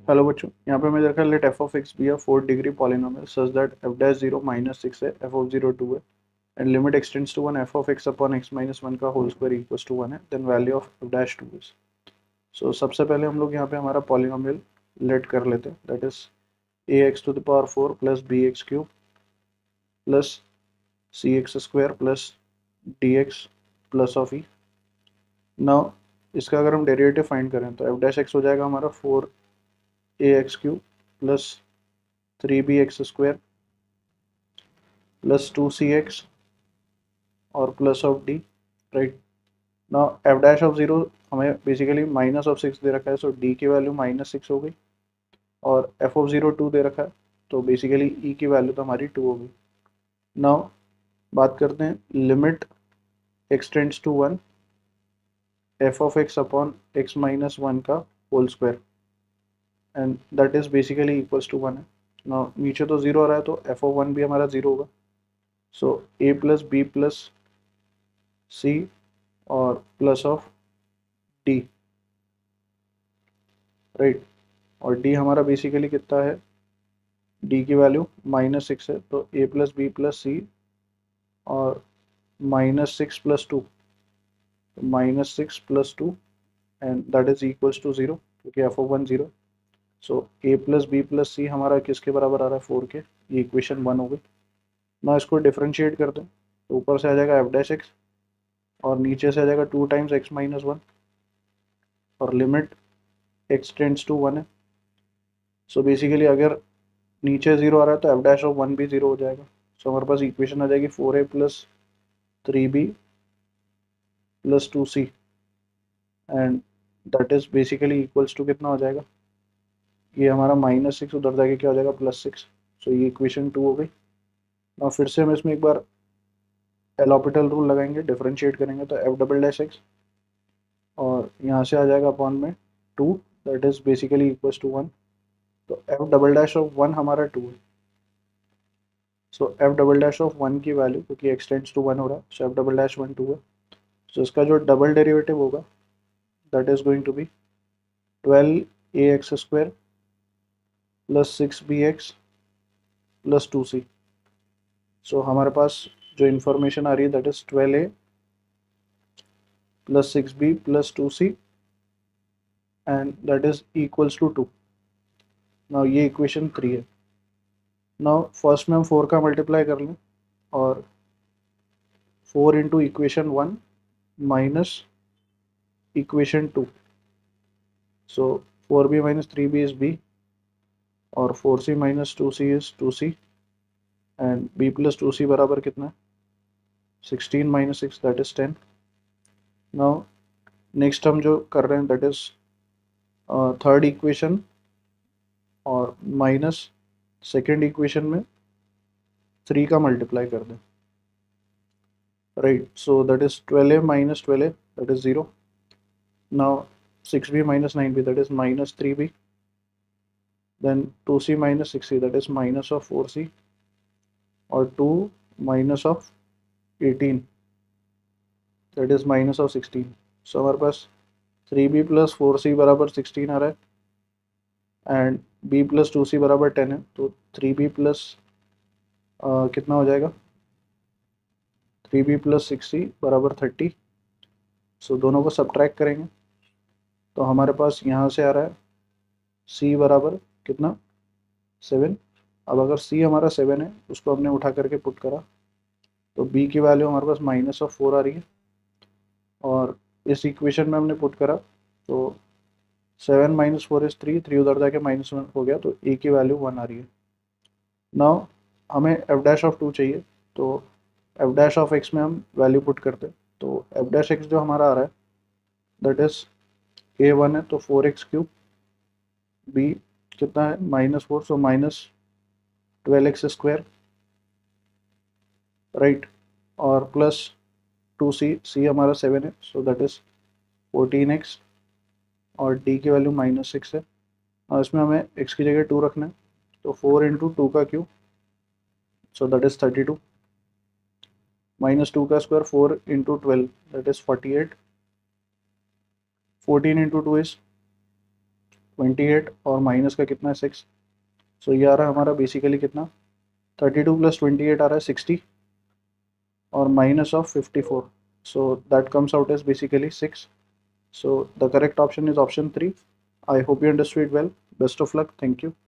Hello बच्चों, यहाँ पे मैंने रखा let f of x be a fourth degree polynomial such that f dash zero minus six है, एफ ऑफ जीरो टू है and limit x tends to one, f of x upon x minus one का whole square equals to one है, then value of f dash two is. So सबसे पहले हम लोग यहाँ पे हमारा पॉलिनोमियल लेट कर लेते हैं, that is a x to the power four plus b x cube plus c x square plus d x plus of e. Now इसका अगर हम डेरिवेटिव फाइंड करें तो एफ डैश एक्स हो जाएगा हमारा four a x cube plus three b x square plus two c x और plus of d. Right, now f dash of zero हमें बेसिकली माइनस ऑफ सिक्स दे रखा है, सो डी की value minus six हो गई और f of zero two दे रखा है, तो बेसिकली ई की वैल्यू तो हमारी टू हो गई। नाउ बात करते हैं limit x tends to one, f of x upon x minus one का whole square and that is basically equals to one है। नाउ नीचे तो जीरो आ रहा है तो एफ ऑफ वन भी हमारा जीरो होगा, so a plus b plus c और प्लस ऑफ डी। राइट, और डी हमारा बेसिकली कितना है, डी की वैल्यू माइनस सिक्स है, तो a plus b plus c और minus six plus two, minus six plus two and that is equals to zero क्योंकि f of one zero. So a plus b plus c हमारा किसके बराबर आ रहा है, four के। ये इक्वेशन वन हो गई। ना इसको डिफ्रेंशिएट करते हैं तो ऊपर से आ जाएगा एफ डैश एक्स और नीचे से आ जाएगा two times x minus one और limit x tends to one है। सो बेसिकली अगर नीचे जीरो आ रहा है तो एफ डैश ऑफ वन भी जीरो हो जाएगा। सो हमारे पास इक्वेशन आ जाएगी four a plus three b plus two C and that is basically equals to कितना हो जाएगा, ये हमारा माइनस सिक्स उधर जाके क्या हो जाएगा प्लस सिक्स। सो ये इक्वेशन टू हो गई। और फिर से हम इसमें एक बार एलॉपिटल रूल लगाएंगे, डिफरेंशिएट करेंगे तो एफ डबल डैश एक्स और यहाँ से आ जाएगा अपॉन में two, that is basically equals to one. तो F double dash of one हमारा टू है, so F double dash of one की वैल्यू क्योंकि एक्सटेंड्स टू वन हो रहा है, so F double dash one two है। सो इसका जो डबल डेरिवेटिव होगा that is going to be twelve A X square plus six B X plus two C. So हमारे पास जो इन्फॉर्मेशन आ रही है that is twelve A plus six B plus two C and that is equals to two. Now ये equation three है। Now first में हम four का मल्टीप्लाई कर लें और four into equation one minus equation two, so four B minus three B is B और four C minus two C is two C and B plus two C बराबर कितना है, sixteen minus six that is ten. Now next हम जो कर रहे हैं that is third equation और माइनस सेकेंड इक्वेशन में थ्री का मल्टीप्लाई कर दें। Right, so that is twelve a minus twelve a that is zero. Now six b minus nine b that is minus three b, then 2c minus 6c that is minus of 4c और 2 minus of 18 that is minus of 16। सो हमारे पास 3b plus 4c बराबर 16 आ रहा है and b plus 2c बराबर 10 है, तो 3b plus कितना हो जाएगा, 3b प्लस 6c बराबर 30। सो दोनों को सब्ट्रैक्ट करेंगे तो हमारे पास यहाँ से आ रहा है c बराबर कितना, 7। अब अगर c हमारा 7 है उसको हमने उठा करके पुट करा तो b की वैल्यू हमारे पास माइनस ऑफ 4 आ रही है और इस इक्वेशन में हमने पुट करा तो 7 minus four is three, three उधर जाके माइनस वन हो गया, तो a की वैल्यू वन आ रही है। नाउ हमें एफ डैश ऑफ टू चाहिए, तो एफ डैश ऑफ एक्स में हम वैल्यू पुट करते हैं, तो एफ डैश एक्स जो हमारा आ रहा है दैट इज ए वन है तो फोर एक्स क्यूब, बी कितना है minus four, so minus twelve x square. Right, और प्लस टू सी, सी हमारा सेवन है सो दैट इज फोर्टीन एक्स और डी की वैल्यू माइनस सिक्स है और इसमें हमें एक्स की जगह टू रखना है, तो फोर इंटू टू का cube so that is 32 minus two का square four into twelve that is 48, 14 into two is 28 और माइनस का कितना है 6, सो ये आ रहा है हमारा बेसिकली कितना 32 + 28 आ रहा है 60 और minus of 54, so that comes out as basically 6. So the correct option is option 3. I hope you understood well. Best of luck. Thank you.